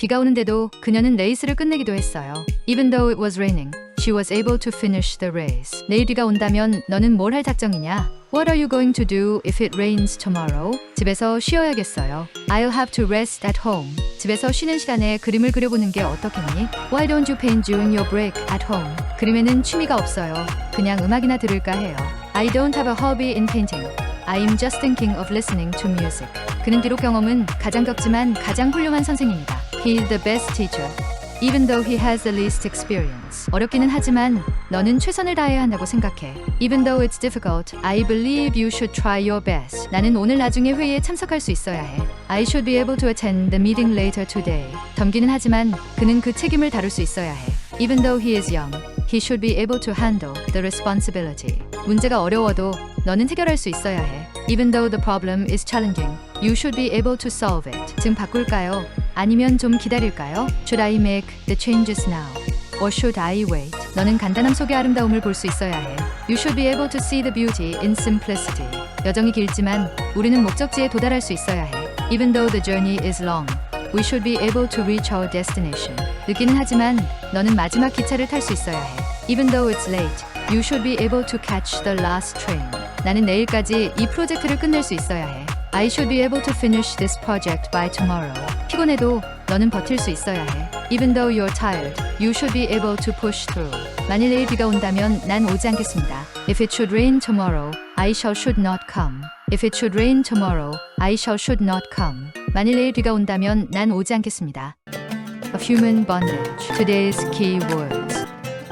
비가 오는데도 그녀는 레이스를 끝내기도 했어요. Even though it was raining, she was able to finish the race. 내일 비가 온다면 너는 뭘 할 작정이냐? What are you going to do if it rains tomorrow? 집에서 쉬어야겠어요. I'll have to rest at home. 집에서 쉬는 시간에 그림을 그려보는 게 어떻겠니? Why don't you paint during your break at home? 그림에는 취미가 없어요. 그냥 음악이나 들을까 해요. I don't have a hobby in painting. I'm just thinking of listening to music. 그는 비록 경험은 가장 적지만 가장 훌륭한 선생입니다. He's the best teacher. Even though he has the least experience. 어렵기는 하지만 너는 최선을 다해야 한다고 생각해. Even though it's difficult, I believe you should try your best. 나는 오늘 나중에 회의에 참석할 수 있어야 해. I should be able to attend the meeting later today. 덤기는 하지만 그는 그 책임을 다룰 수 있어야 해. Even though he is young, he should be able to handle the responsibility. 문제가 어려워도 너는 해결할 수 있어야 해. Even though the problem is challenging, you should be able to solve it. 지금 바꿀까요? 아니면 좀 기다릴까요? Should I make the changes now? Or should I wait? 너는 간단함 속의 아름다움을 볼 수 있어야 해. You should be able to see the beauty in simplicity. 여정이 길지만 우리는 목적지에 도달할 수 있어야 해. Even though the journey is long, we should be able to reach our destination. 늦기는 하지만 너는 마지막 기차를 탈 수 있어야 해. Even though it's late, you should be able to catch the last train. 나는 내일까지 이 프로젝트를 끝낼 수 있어야 해. I should be able to finish this project by tomorrow. 피곤해도 너는 버틸 수 있어야 해. Even though you're tired, you should be able to push through. 만일 내일 비가 온다면 난 오지 않겠습니다. If it should rain tomorrow, I should not come. If it should rain tomorrow, I should not come. 만일 내일 비가 온다면 난 오지 않겠습니다. A human bondage. Today's key words.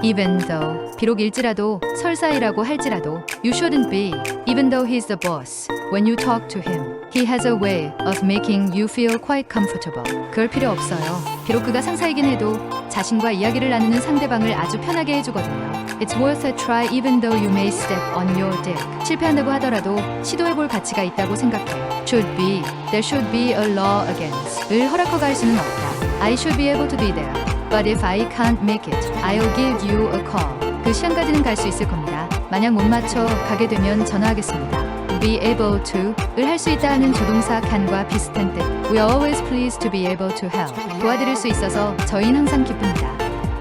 Even though. 비록 일지라도, 설사이라고 할지라도. You shouldn't be. Even though he's the boss. When you talk to him, he has a way of making you feel quite comfortable. 그럴 필요 없어요. 비록 그가 상사이긴 해도 자신과 이야기를 나누는 상대방을 아주 편하게 해주거든요. It's worth a try even though you may step on your dick. 실패한다고 하더라도 시도해볼 가치가 있다고 생각해. Should be. There should be a law against. 을 허락허가 할 수는 없다. I should be able to be there. But if I can't make it, I'll give you a call. 그 시간까지는 갈 수 있을 겁니다. 만약 못 맞춰 가게 되면 전화하겠습니다. Be able to 을 할 수 있다 하는 조동사 can과 비슷한 뜻. We are always pleased to be able to help. 도와드릴 수 있어서 저희는 항상 기쁩니다.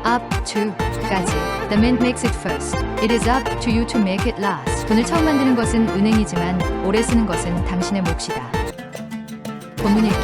Up to 까지. The man makes it first. It is up to you to make it last. 돈을 처음 만드는 것은 은행이지만 오래 쓰는 것은 당신의 몫이다. 본문 읽기.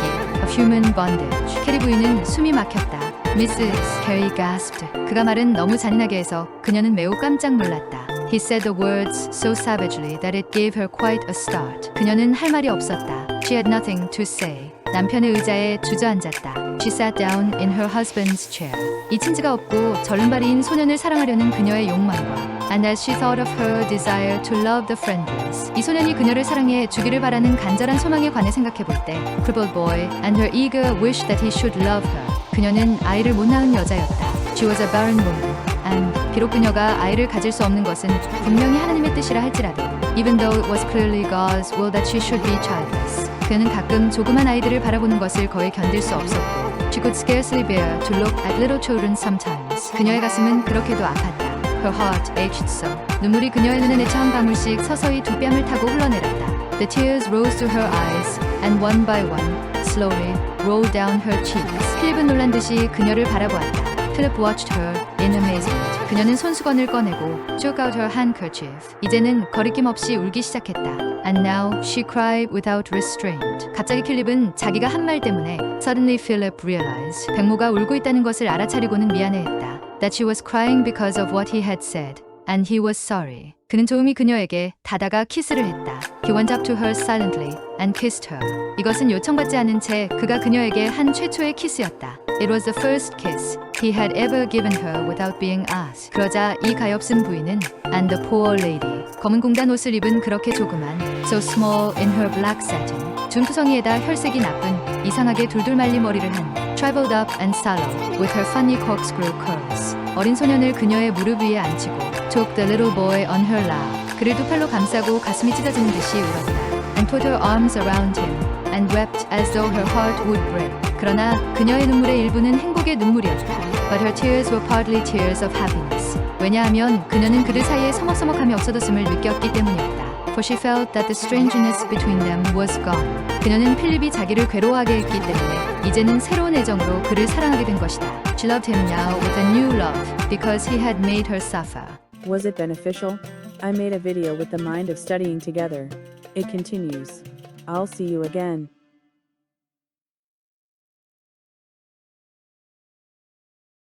A human bondage. 캐리 부인은 숨이 막혔다. Mrs. Carey gasped. 그가 말은 너무 잔인하게 해서 그녀는 매우 깜짝 놀랐다. He said the words so savagely that it gave her quite a start. 그녀는 할 말이 없었다. She had nothing to say. 남편의 의자에 주저앉았다. She sat down in her husband's chair. 이 친지가 없고 절름발이인 소년을 사랑하려는 그녀의 욕망과 And as she thought of her desire to love the friendless. 이 소년이 그녀를 사랑해 주기를 바라는 간절한 소망에 관해 생각해볼 때 Crippled boy and her eager wish that he should love her. 그녀는 아이를 못 낳은 여자였다. She was a barren woman. And 비록 그녀가 아이를 가질 수 없는 것은 분명히 하나님의 뜻이라 할지라도 Even though it was clearly God's will that she should be childless. 그는 가끔 조그만 아이들을 바라보는 것을 거의 견딜 수 없었고 She could scarcely bear to look at little children sometimes. 그녀의 가슴은 그렇게도 아팠다. Her heart ached so. 눈물이 그녀의 눈에 내쳐 한 방울씩 서서히 두 뺨을 타고 흘러내렸다. The tears rose to her eyes and one by one, slowly, rolled down her cheeks. 필립은 놀란 듯이 그녀를 바라보았다. Philip watched her in amazement. 그녀는 손수건을 꺼내고 shook out her handkerchief. 이제는 거리낌 없이 울기 시작했다. And now she cried without restraint. 갑자기 필립은 자기가 한 말 때문에 Suddenly Philip realized. 백모가 울고 있다는 것을 알아차리고는 미안해했다. That she was crying because of what he had said. And he was sorry. 그는 조용히 그녀에게 다다가 키스를 했다. He went up to her silently and kissed her. 이것은 요청받지 않은 채 그가 그녀에게 한 최초의 키스였다. It was the first kiss he had ever given her without being asked. 그러자 이 가엾은 부인은 And the poor lady. 검은 공단 옷을 입은 그렇게 조그만 So small in her black satin. 준투성이에다 혈색이 나쁜 이상하게 둘둘 말린 머리를 한 Shriveled up and sallow with her funny corkscrew curls. 어린 소년을 그녀의 무릎 위에 앉히고 Took the little boy on her lap. 그를 두 팔로 감싸고 가슴이 찢어지는 듯이 울었다. And put her arms around him and wept as though her heart would break. 그러나 그녀의 눈물의 일부는 행복의 눈물이었다. But her tears were partly tears of happiness. 왜냐하면 그녀는 그들 사이에 서먹서먹함이 없어졌음을 느꼈기 때문이었다. for she felt that the strangeness between them was gone. 그녀는 필립이 자기를 괴로워하게 했기 때문에 이제는 새로운 애정으로 그를 사랑하게 된 것이다. She loved him now with a new love because he had made her suffer. Was it beneficial? I made a video with the mind of studying together. It continues. I'll see you again.